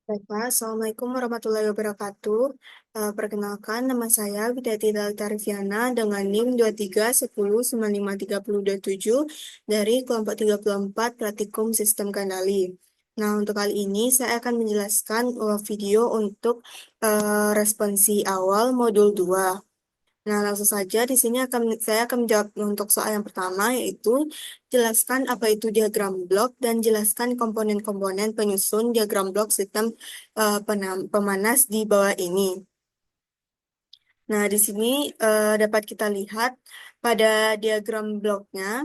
Baiklah, Assalamualaikum warahmatullahi wabarakatuh. Perkenalkan, nama saya Widati Tarifiana dengan NIM 2310953027 dari kelompok 34 Praktikum Sistem Kendali. Nah, untuk kali ini saya akan menjelaskan video untuk responsi awal modul 2. Nah, langsung saja di sini saya akan menjawab untuk soal yang pertama, yaitu jelaskan apa itu diagram blok dan jelaskan komponen-komponen penyusun diagram blok sistem pemanas di bawah ini. Nah, di sini dapat kita lihat pada diagram bloknya.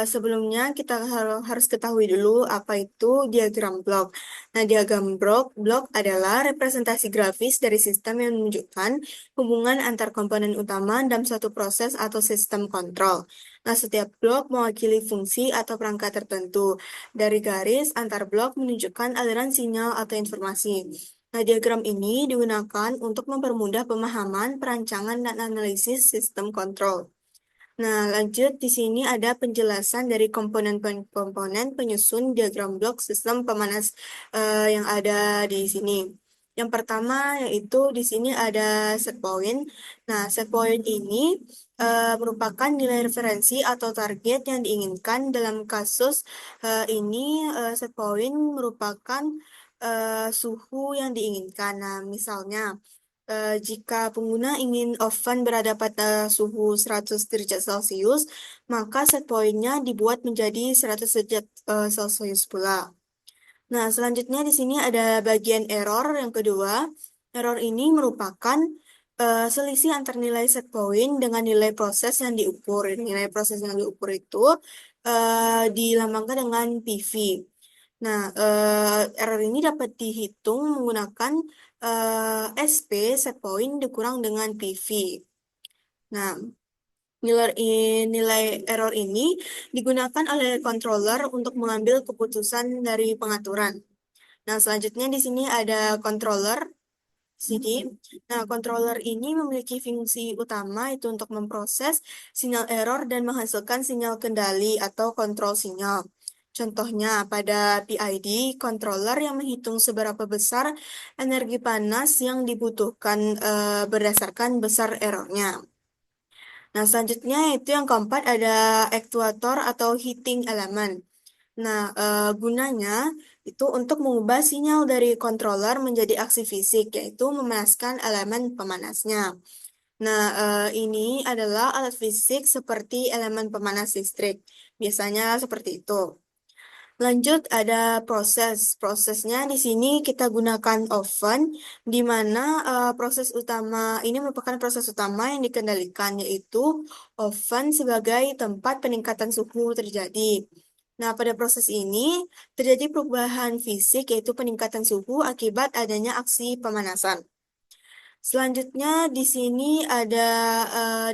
Sebelumnya kita harus ketahui dulu apa itu diagram blok. Nah, diagram blok adalah representasi grafis dari sistem yang menunjukkan hubungan antar komponen utama dalam suatu proses atau sistem kontrol. Nah, setiap blok mewakili fungsi atau perangkat tertentu. Dari garis antar blok menunjukkan aliran sinyal atau informasi. Nah, diagram ini digunakan untuk mempermudah pemahaman, perancangan, dan analisis sistem kontrol. Nah, lanjut di sini ada penjelasan dari komponen-komponen penyusun diagram blok sistem pemanas yang ada di sini. Yang pertama yaitu di sini ada set point. Nah, set point ini merupakan nilai referensi atau target yang diinginkan. Dalam kasus ini set point merupakan suhu yang diinginkan. Nah, misalnya jika pengguna ingin oven berada pada suhu 100 derajat Celcius, maka set point-nya dibuat menjadi 100 derajat Celcius pula. Nah, selanjutnya di sini ada bagian error yang kedua. Error ini merupakan selisih antar nilai set point dengan nilai proses yang diukur. Nilai proses yang diukur itu dilambangkan dengan PV. Nah, error ini dapat dihitung menggunakan SP set point dikurang dengan PV. Nah, nilai error ini digunakan oleh controller untuk mengambil keputusan dari pengaturan. Nah, selanjutnya di sini ada controller CD. Nah, controller ini memiliki fungsi utama itu untuk memproses sinyal error dan menghasilkan sinyal kendali atau kontrol sinyal. Contohnya, pada PID, controller yang menghitung seberapa besar energi panas yang dibutuhkan berdasarkan besar errornya. Nah, selanjutnya itu yang keempat ada actuator atau heating element. Nah, gunanya itu untuk mengubah sinyal dari controller menjadi aksi fisik, yaitu memanaskan elemen pemanasnya. Nah, ini adalah alat fisik seperti elemen pemanas listrik. Biasanya seperti itu. Lanjut ada proses. Prosesnya di sini kita gunakan oven, di mana proses utama ini merupakan proses utama yang dikendalikan, yaitu oven sebagai tempat peningkatan suhu terjadi. Nah, pada proses ini terjadi perubahan fisik, yaitu peningkatan suhu akibat adanya aksi pemanasan. Selanjutnya di sini ada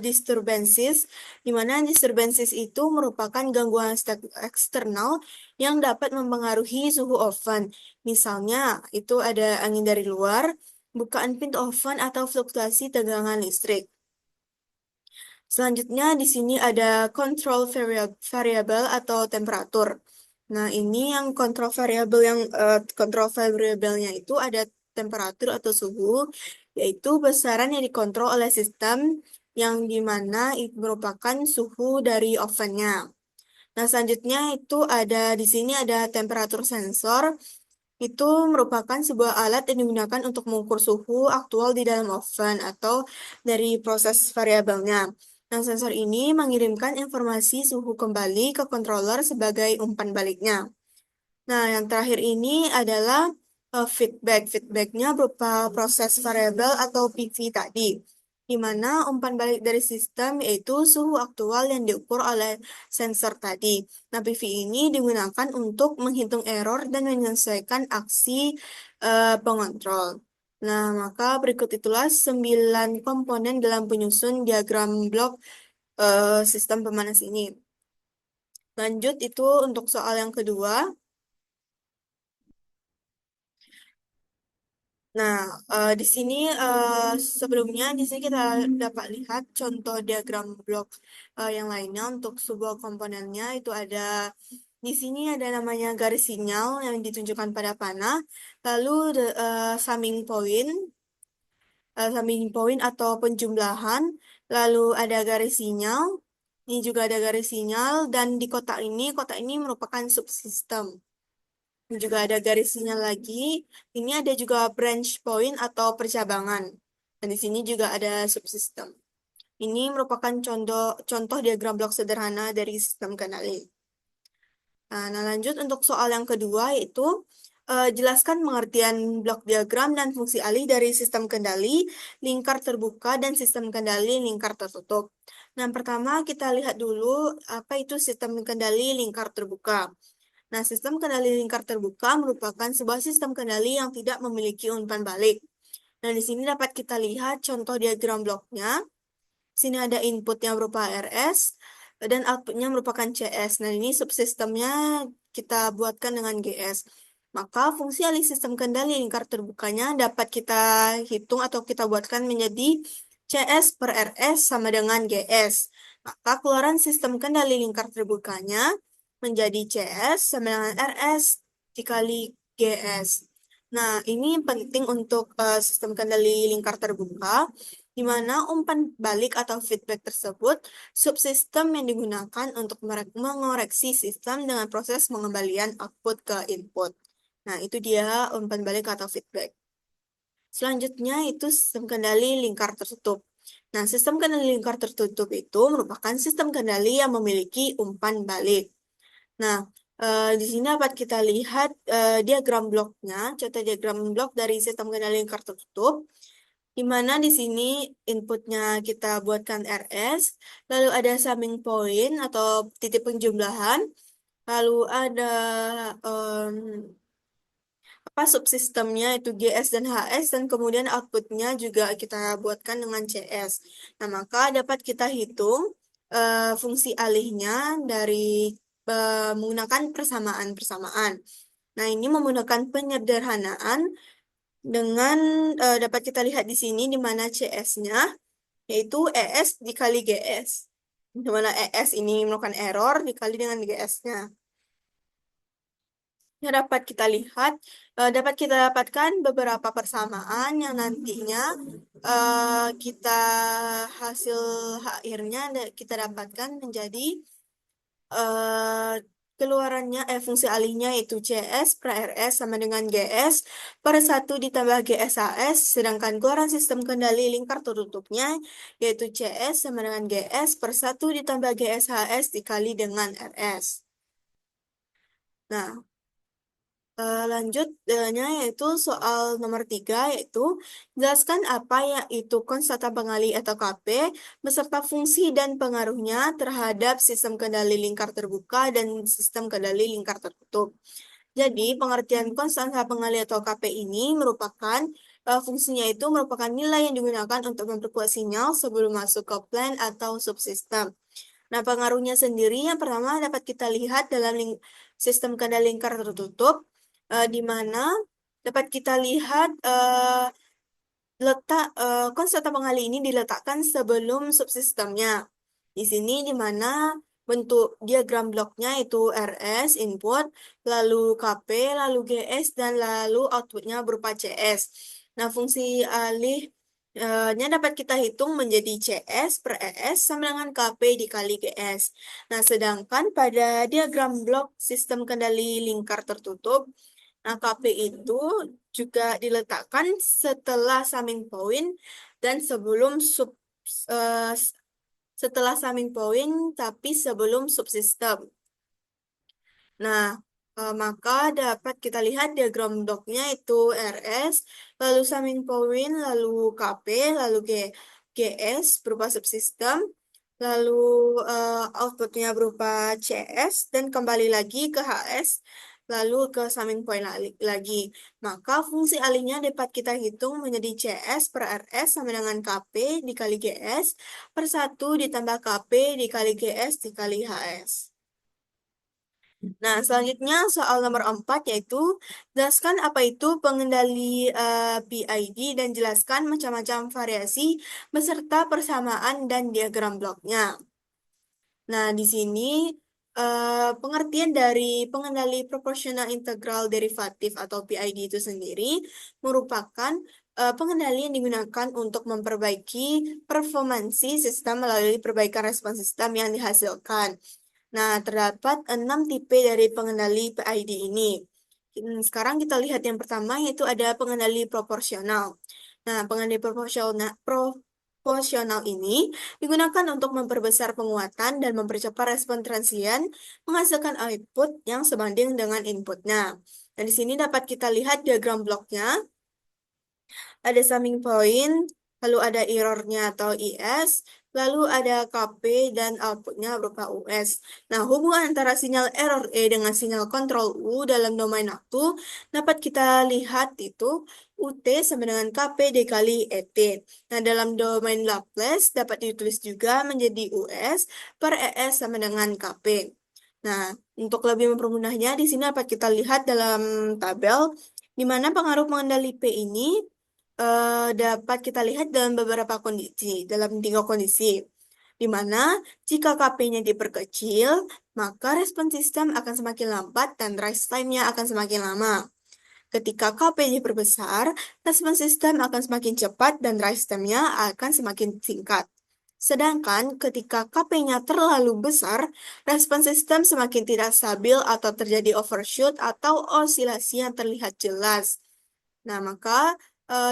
disturbances, di mana disturbances itu merupakan gangguan eksternal yang dapat mempengaruhi suhu oven. Misalnya, itu ada angin dari luar, bukaan pintu oven, atau fluktuasi tegangan listrik. Selanjutnya di sini ada control variable atau temperatur. Nah, ini yang kontrol variabel yang kontrol variabelnya itu ada temperatur atau suhu, yaitu besaran yang dikontrol oleh sistem yang dimana itu merupakan suhu dari ovennya. Nah, selanjutnya itu ada di sini ada temperatur sensor. Itu merupakan sebuah alat yang digunakan untuk mengukur suhu aktual di dalam oven atau dari proses variabelnya. Nah, sensor ini mengirimkan informasi suhu kembali ke controller sebagai umpan baliknya. Nah, yang terakhir ini adalah feedback. Feedbacknya berupa proses variabel atau PV tadi, di mana umpan balik dari sistem yaitu suhu aktual yang diukur oleh sensor tadi. Nah, PV ini digunakan untuk menghitung error dan menyelesaikan aksi pengontrol. Nah, maka berikut itulah 9 komponen dalam penyusun diagram blok sistem pemanas ini. Lanjut itu untuk soal yang kedua. Nah, di sini sebelumnya di sini kita dapat lihat contoh diagram blok yang lainnya untuk sebuah komponennya itu ada Di sini ada namanya garis sinyal yang ditunjukkan pada panah, lalu summing point, atau penjumlahan, lalu ada garis sinyal, ini juga ada garis sinyal, dan di kotak ini merupakan subsistem. Ini juga ada garis sinyal lagi, ini ada juga branch point atau percabangan. Dan di sini juga ada subsistem. Ini merupakan contoh diagram blok sederhana dari sistem Canali. Nah, lanjut untuk soal yang kedua yaitu jelaskan pengertian blok diagram dan fungsi alih dari sistem kendali, lingkar terbuka, dan sistem kendali lingkar tertutup. Nah, pertama kita lihat dulu apa itu sistem kendali lingkar terbuka. Nah, sistem kendali lingkar terbuka merupakan sebuah sistem kendali yang tidak memiliki umpan balik. Nah, di sini dapat kita lihat contoh diagram bloknya. Sini ada input yang berupa RS dan outputnya merupakan CS. Nah, ini subsistemnya kita buatkan dengan GS. Maka fungsi alih sistem kendali lingkar terbukanya dapat kita hitung atau kita buatkan menjadi CS per RS sama dengan GS. Maka keluaran sistem kendali lingkar terbukanya menjadi CS sama dengan RS dikali GS. Nah, ini penting untuk sistem kendali lingkar terbuka di mana umpan balik atau feedback tersebut subsistem yang digunakan untuk mengoreksi sistem dengan proses pengembalian output ke input. Nah, itu dia umpan balik atau feedback. Selanjutnya itu sistem kendali lingkar tertutup. Nah, sistem kendali lingkar tertutup itu merupakan sistem kendali yang memiliki umpan balik. Nah, di sini dapat kita lihat diagram bloknya, contoh diagram blok dari sistem kendali lingkar tertutup di mana di sini inputnya kita buatkan RS, lalu ada summing point atau titik penjumlahan, lalu ada em, apa subsistemnya itu GS dan HS, dan kemudian outputnya juga kita buatkan dengan CS. Nah, maka dapat kita hitung fungsi alihnya dari menggunakan persamaan-persamaan. Nah, ini menggunakan penyederhanaan dengan dapat kita lihat di sini di mana CS-nya yaitu ES dikali GS. Di mana ES ini merupakan error dikali dengan GS-nya. Ya, dapat kita dapatkan beberapa persamaan yang nantinya kita hasil akhirnya kita dapatkan menjadi eh, keluarannya fungsi alihnya yaitu CS per RS sama dengan GS per 1 ditambah GSAS, sedangkan keluaran sistem kendali lingkar tertutupnya yaitu CS sama dengan GS per 1 ditambah GSHS dikali dengan RS. Nah, lanjutnya yaitu soal nomor 3 yaitu jelaskan apa yaitu konstanta pengali atau KP beserta fungsi dan pengaruhnya terhadap sistem kendali lingkar terbuka dan sistem kendali lingkar tertutup. Jadi pengertian konstanta pengali atau KP ini merupakan fungsinya itu merupakan nilai yang digunakan untuk memperkuat sinyal sebelum masuk ke plan atau subsistem. Nah, pengaruhnya sendiri yang pertama dapat kita lihat dalam sistem kendali lingkar tertutup, di mana dapat kita lihat letak konstanta pengali ini diletakkan sebelum subsistemnya. Di sini di mana bentuk diagram bloknya itu RS input, lalu KP, lalu GS, dan lalu outputnya berupa CS. Nah, fungsi alih nya dapat kita hitung menjadi CS per ES sama dengan KP dikali GS. Nah, sedangkan pada diagram blok sistem kendali lingkar tertutup, nah, KP itu juga diletakkan setelah summing point dan eh, setelah summing point tapi sebelum subsistem. Nah, maka dapat kita lihat diagram bloknya itu RS, lalu summing point, lalu KP, lalu GS berupa subsistem, lalu outputnya berupa CS, dan kembali lagi ke HS, lalu ke summing point lagi. Maka fungsi alihnya dapat kita hitung menjadi CS per RS sama dengan KP dikali GS per 1 ditambah KP dikali GS dikali HS. Nah, selanjutnya soal nomor 4 yaitu jelaskan apa itu pengendali PID dan jelaskan macam-macam variasi beserta persamaan dan diagram bloknya. Nah, di sini pengertian dari pengendali proporsional integral derivatif atau PID itu sendiri merupakan pengendali yang digunakan untuk memperbaiki performansi sistem melalui perbaikan respons sistem yang dihasilkan. Nah, terdapat 6 tipe dari pengendali PID ini. Sekarang kita lihat yang pertama yaitu ada pengendali proporsional. Nah, pengendali proporsional ini digunakan untuk memperbesar penguatan dan mempercepat respon transien menghasilkan output yang sebanding dengan inputnya. Nah, di sini dapat kita lihat diagram bloknya ada summing point, lalu ada errornya atau IS, lalu ada KP dan outputnya berupa US. Nah, hubungan antara sinyal error E dengan sinyal kontrol U dalam domain waktu dapat kita lihat itu UT sama dengan KP dikali ET. Nah, dalam domain Laplace dapat ditulis juga menjadi US per ES sama dengan KP. Nah, untuk lebih mempermudahnya, di sini dapat kita lihat dalam tabel di mana pengaruh mengendali P ini dapat kita lihat dalam beberapa kondisi, dalam 3 kondisi, di mana jika KP-nya diperkecil, maka respon sistem akan semakin lambat dan rise time-nya akan semakin lama. Ketika KP diperbesar, respon sistem akan semakin cepat dan rise time-nya akan semakin singkat. Sedangkan ketika KP-nya terlalu besar, respon sistem semakin tidak stabil atau terjadi overshoot atau osilasi yang terlihat jelas. Nah, maka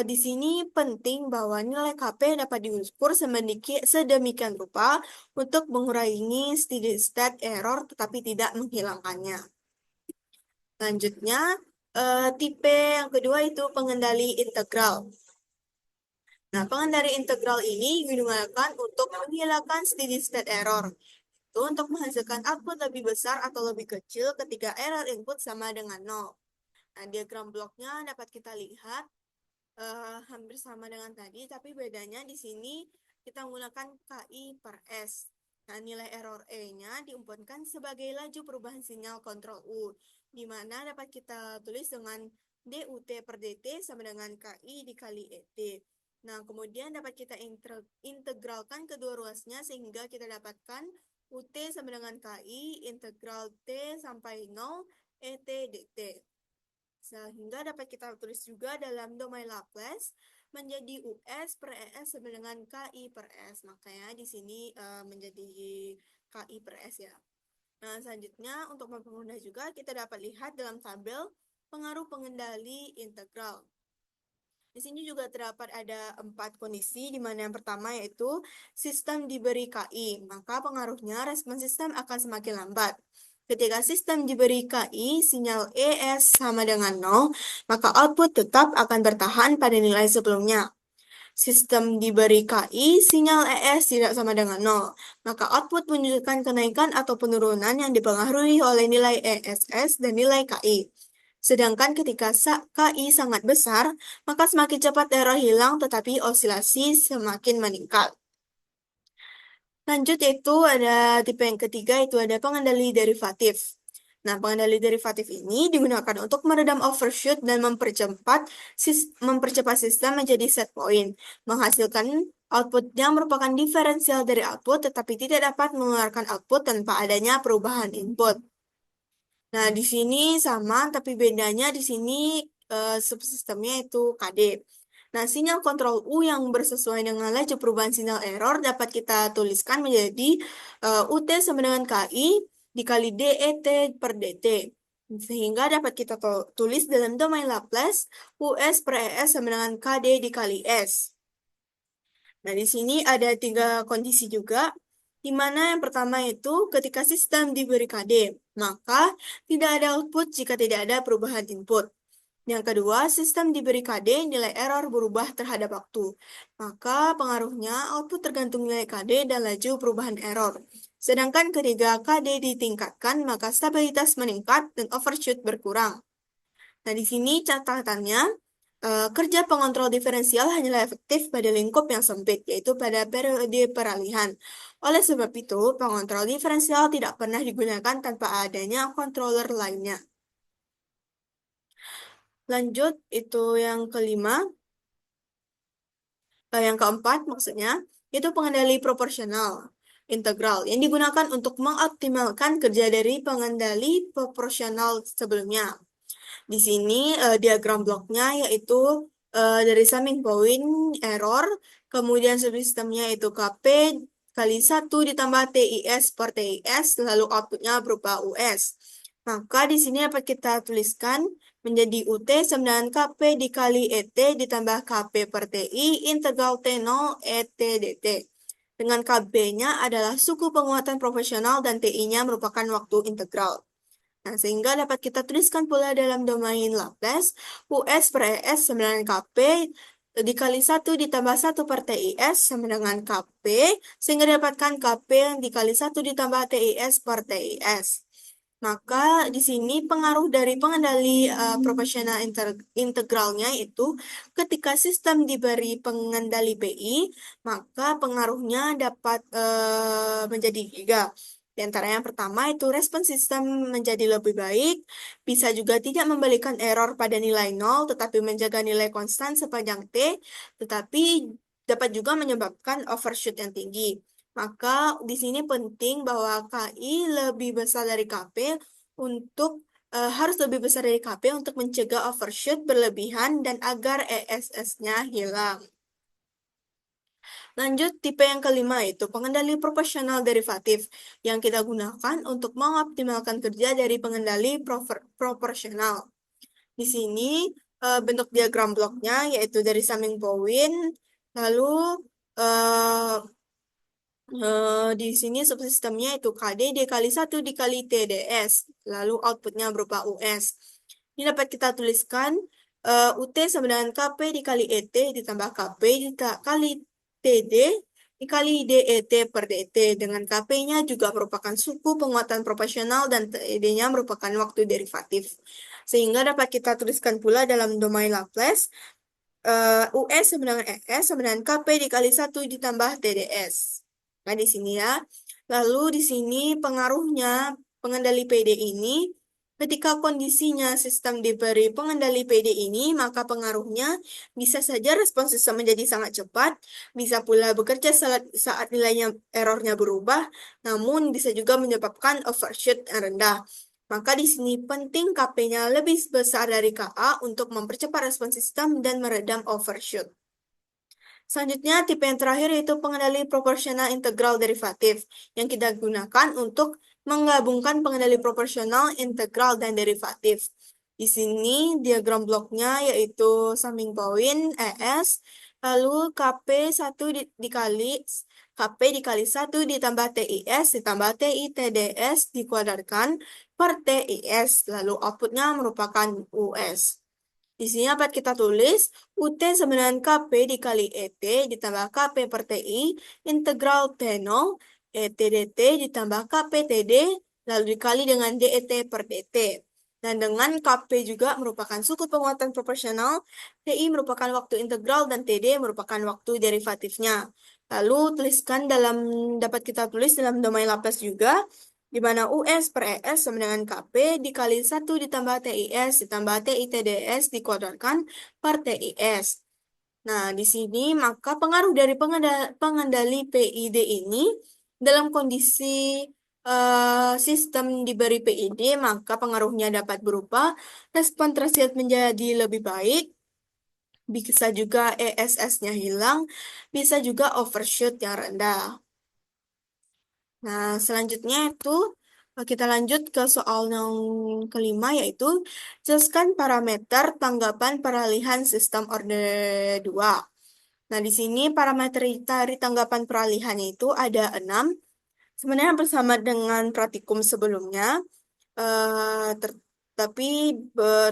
di sini penting bahwa nilai KP dapat diukur sedemikian rupa untuk mengurangi steady state error tetapi tidak menghilangkannya. Selanjutnya, tipe yang kedua itu pengendali integral. Nah, pengendali integral ini digunakan untuk menghilangkan steady state error. Itu untuk menghasilkan output lebih besar atau lebih kecil ketika error input sama dengan 0. Nah, diagram bloknya dapat kita lihat hampir sama dengan tadi, tapi bedanya di sini kita menggunakan KI per S. Nah, nilai error E-nya diumumkan sebagai laju perubahan sinyal kontrol U, di mana dapat kita tulis dengan DUT per DT sama dengan KI dikali ET. Nah, kemudian dapat kita integralkan kedua ruasnya sehingga kita dapatkan UT sama dengan KI integral T sampai 0 ET DT. Sehingga dapat kita tulis juga dalam domain Laplace menjadi US per ES sama dengan KI per S. Makanya di sini menjadi KI per S ya. Nah, selanjutnya untuk mempermudah juga kita dapat lihat dalam tabel pengaruh pengendali integral. Di sini juga terdapat ada 4 kondisi, di mana yang pertama yaitu sistem diberi KI, maka pengaruhnya respon sistem akan semakin lambat. Ketika sistem diberi KI, sinyal ES sama dengan 0, maka output tetap akan bertahan pada nilai sebelumnya. Sistem diberi KI, sinyal ES tidak sama dengan 0, maka output menunjukkan kenaikan atau penurunan yang dipengaruhi oleh nilai ESS dan nilai KI. Sedangkan ketika KI sangat besar, maka semakin cepat error hilang tetapi osilasi semakin meningkat. Lanjut yaitu ada tipe yang ketiga, itu ada pengendali derivatif. Nah, pengendali derivatif ini digunakan untuk meredam overshoot dan mempercepat sistem menjadi set point, menghasilkan output yang merupakan diferensial dari output tetapi tidak dapat mengeluarkan output tanpa adanya perubahan input. Nah, di sini sama, tapi bedanya di sini subsistemnya itu KD. Nah, sinyal kontrol U yang bersesuaian dengan laju perubahan sinyal error dapat kita tuliskan menjadi UT sama dengan KI dikali DET per DT. Sehingga dapat kita tulis dalam domain Laplace US per ES sama dengan KD dikali S. Nah, di sini ada 3 kondisi juga, di mana yang pertama itu ketika sistem diberi KD, maka tidak ada output jika tidak ada perubahan input. Yang kedua, sistem diberi KD, nilai error berubah terhadap waktu. Maka pengaruhnya output tergantung nilai KD dan laju perubahan error. Sedangkan ketika KD ditingkatkan, maka stabilitas meningkat dan overshoot berkurang. Nah, di sini catatannya, kerja pengontrol diferensial hanyalah efektif pada lingkup yang sempit, yaitu pada periode peralihan. Oleh sebab itu, pengontrol diferensial tidak pernah digunakan tanpa adanya controller lainnya. Lanjut, itu yang kelima. Yang keempat maksudnya, itu pengendali proporsional. integral yang digunakan untuk mengoptimalkan kerja dari pengendali proporsional sebelumnya. Di sini diagram bloknya yaitu dari summing point error, kemudian subsistemnya itu KP kali 1 ditambah TIS per TIS, lalu outputnya berupa US. Maka di sini dapat kita tuliskan menjadi UT sama dengan KP dikali ET ditambah KP per TI integral T0 ET DT. Dengan KB-nya adalah suku penguatan proporsional dan TI-nya merupakan waktu integral. Nah, sehingga dapat kita tuliskan pula dalam domain Laplace, US per ES sama dengan KP dikali 1 ditambah 1 per TIS sama dengan KP, sehingga dapatkan KP yang dikali 1 ditambah TIS per TIS. Maka di sini pengaruh dari pengendali proporsional integralnya itu ketika sistem diberi pengendali PI, maka pengaruhnya dapat menjadi 3. Di antara yang pertama itu respon sistem menjadi lebih baik, bisa juga tidak memberikan error pada nilai 0, tetapi menjaga nilai konstan sepanjang T, tetapi dapat juga menyebabkan overshoot yang tinggi. Maka di sini penting bahwa KI lebih besar dari KP untuk harus lebih besar dari KP untuk mencegah overshoot berlebihan dan agar ESS-nya hilang. Lanjut, tipe yang kelima itu pengendali proporsional derivatif yang kita gunakan untuk mengoptimalkan kerja dari pengendali proporsional. Di sini bentuk diagram bloknya yaitu dari summing point, lalu eh, di sini subsistemnya itu KD dikali 1 dikali TDS, lalu outputnya berupa US. Ini dapat kita tuliskan UT sama dengan KP dikali ET ditambah KP dikali TD dikali DET per DT, dengan KP-nya juga merupakan suku penguatan proporsional dan TD-nya merupakan waktu derivatif. Sehingga dapat kita tuliskan pula dalam domain Laplace, US sama dengan ES sama dengan KP dikali 1 ditambah TDS. Nah, di sini ya. Lalu di sini pengaruhnya pengendali PD ini, ketika kondisinya sistem diberi pengendali PD ini, maka pengaruhnya bisa saja respon sistem menjadi sangat cepat, bisa pula bekerja saat nilainya errornya berubah, namun bisa juga menyebabkan overshoot yang rendah. Maka di sini penting KP-nya lebih besar dari KA untuk mempercepat respon sistem dan meredam overshoot. Selanjutnya, tipe yang terakhir yaitu pengendali proporsional integral derivatif yang kita gunakan untuk menggabungkan pengendali proporsional, integral, dan derivatif. Di sini diagram bloknya yaitu summing point ES, lalu KP 1 dikali KP dikali 1 ditambah TIS ditambah TI TDS dikuadratkan per TIS, lalu outputnya merupakan US. Di sini dapat kita tulis UT sama dengan KP dikali ET ditambah KP per TI integral T0 ET DT ditambah KP TD lalu dikali dengan DET per DT. Dan dengan KP juga merupakan suku penguatan proporsional, TI merupakan waktu integral dan TD merupakan waktu derivatifnya. Lalu dapat kita tulis dalam domain Laplace juga, di mana US per ES sama dengan KP dikali 1 ditambah TIS ditambah TI TDS dikuadratkan per TIS. Nah, di sini maka pengaruh dari pengendali PID ini dalam kondisi sistem diberi PID, maka pengaruhnya dapat berupa respon transient menjadi lebih baik, bisa juga ESS-nya hilang, bisa juga overshoot yang rendah. Nah, selanjutnya itu kita lanjut ke soal yang kelima yaitu jelaskan parameter tanggapan peralihan sistem orde 2. Nah, di sini parameter dari tanggapan peralihannya itu ada 6. Sebenarnya bersama dengan praktikum sebelumnya, tapi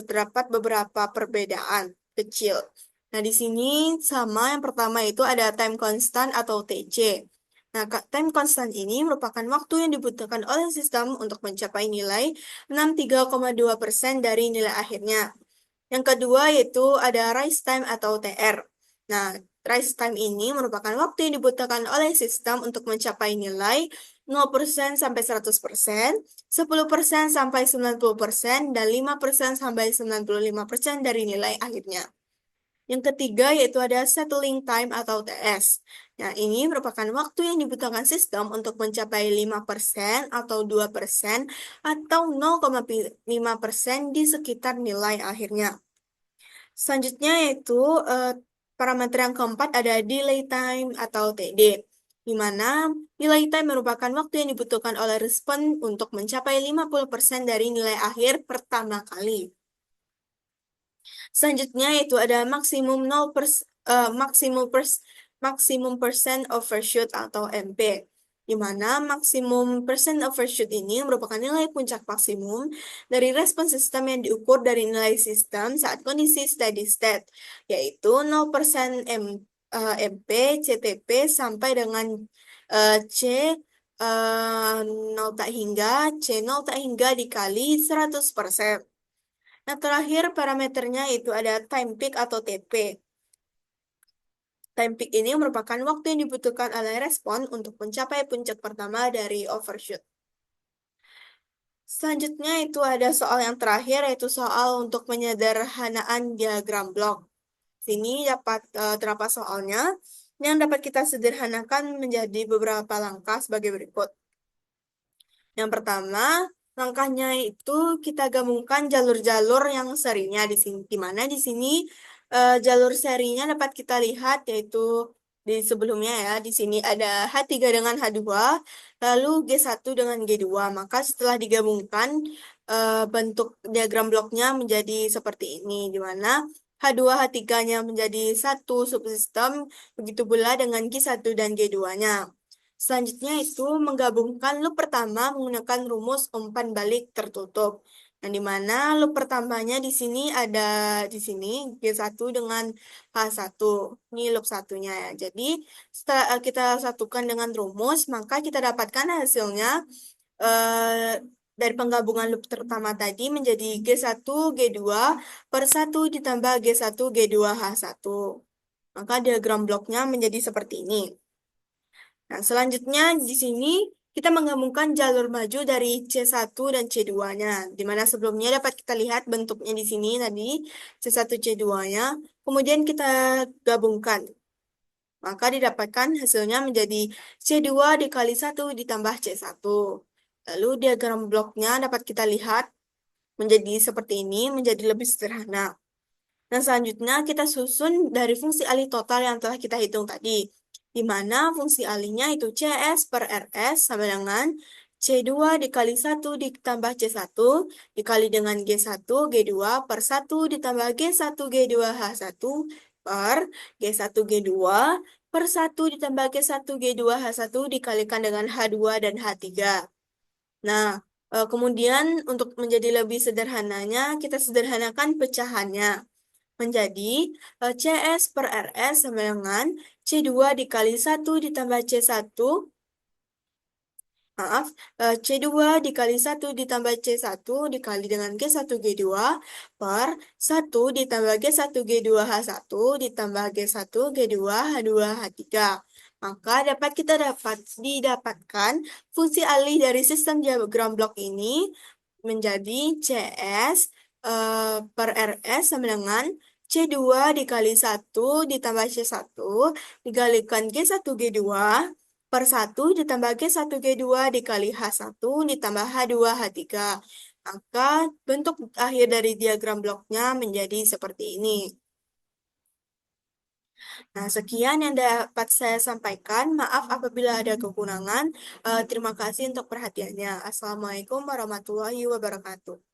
terdapat beberapa perbedaan kecil. Nah, di sini sama yang pertama itu ada time constant atau TC. Nah, time constant ini merupakan waktu yang dibutuhkan oleh sistem untuk mencapai nilai 63,2% dari nilai akhirnya. Yang kedua yaitu ada rise time atau TR. Nah, rise time ini merupakan waktu yang dibutuhkan oleh sistem untuk mencapai nilai 0% sampai 100%, 10% sampai 90%, dan 5% sampai 95% dari nilai akhirnya. Yang ketiga yaitu ada settling time atau TS. Nah, ini merupakan waktu yang dibutuhkan sistem untuk mencapai 5% atau 2% atau 0,5% di sekitar nilai akhirnya. Selanjutnya yaitu eh, parameter yang keempat ada delay time atau TD, di mana delay time merupakan waktu yang dibutuhkan oleh respon untuk mencapai 50% dari nilai akhir pertama kali. Selanjutnya itu ada maksimum 0 maksimum persen overshoot atau MP, di mana maksimum persen overshoot ini merupakan nilai puncak maksimum dari respon sistem yang diukur dari nilai sistem saat kondisi steady state, yaitu 0% MP, CTP sampai dengan C 0 tak hingga, C 0 tak hingga dikali 100%. Nah, terakhir parameternya itu ada time peak atau TP. Time peak ini merupakan waktu yang dibutuhkan oleh respon untuk mencapai puncak pertama dari overshoot. Selanjutnya itu ada soal yang terakhir, yaitu soal untuk penyederhanaan diagram blok. Sini dapat terdapat soalnya yang dapat kita sederhanakan menjadi beberapa langkah sebagai berikut. Yang pertama, langkahnya itu kita gabungkan jalur-jalur yang serinya di sini. Di mana di sini jalur serinya dapat kita lihat yaitu di sebelumnya ya, di sini ada H3 dengan H2, lalu G1 dengan G2. Maka setelah digabungkan bentuk diagram bloknya menjadi seperti ini, di mana H2 H3-nya menjadi satu subsistem, begitu pula dengan G1 dan G2-nya. Selanjutnya itu menggabungkan loop pertama menggunakan rumus umpan balik tertutup. Nah, di mana loop pertamanya di sini ada di sini G1 dengan H1. Ini loop satunya ya. Jadi, setelah kita satukan dengan rumus, maka kita dapatkan hasilnya eh, dari penggabungan loop pertama tadi menjadi G1 G2 per 1 ditambah G1 G2 H1. Maka diagram bloknya menjadi seperti ini. Nah, selanjutnya di sini kita menggabungkan jalur maju dari C1 dan C2-nya, di mana sebelumnya dapat kita lihat bentuknya di sini tadi, C1 C2-nya, kemudian kita gabungkan. Maka didapatkan hasilnya menjadi C2 dikali 1 ditambah C1. Lalu diagram bloknya dapat kita lihat menjadi seperti ini, menjadi lebih sederhana. Nah, selanjutnya kita susun dari fungsi alih total yang telah kita hitung tadi, di mana fungsi alihnya itu CS per RS sama dengan C2 dikali 1 ditambah C1 dikali dengan G1 G2 per 1 ditambah G1 G2 H1 per G1 G2 per 1 ditambah G1 G2 H1 dikalikan dengan H2 dan H3. Nah, kemudian untuk menjadi lebih sederhananya, kita sederhanakan pecahannya menjadi CS per RS sama dengan C2 dikali 1 ditambah C1, maaf, C2 dikali 1 ditambah C1 dikali dengan G1 G2 per 1 ditambah G1 G2 H1 ditambah G1 G2 H2 H3. Maka didapatkan fungsi alih dari sistem diagram blok ini menjadi CS per RS sama dengan C2 dikali 1 ditambah C1 dikalikan G1 G2 per 1 ditambah G1 G2 dikali H1 ditambah H2 H3. Maka bentuk akhir dari diagram bloknya menjadi seperti ini. Nah, sekian yang dapat saya sampaikan. Maaf apabila ada kekurangan. Terima kasih untuk perhatiannya. Assalamualaikum warahmatullahi wabarakatuh.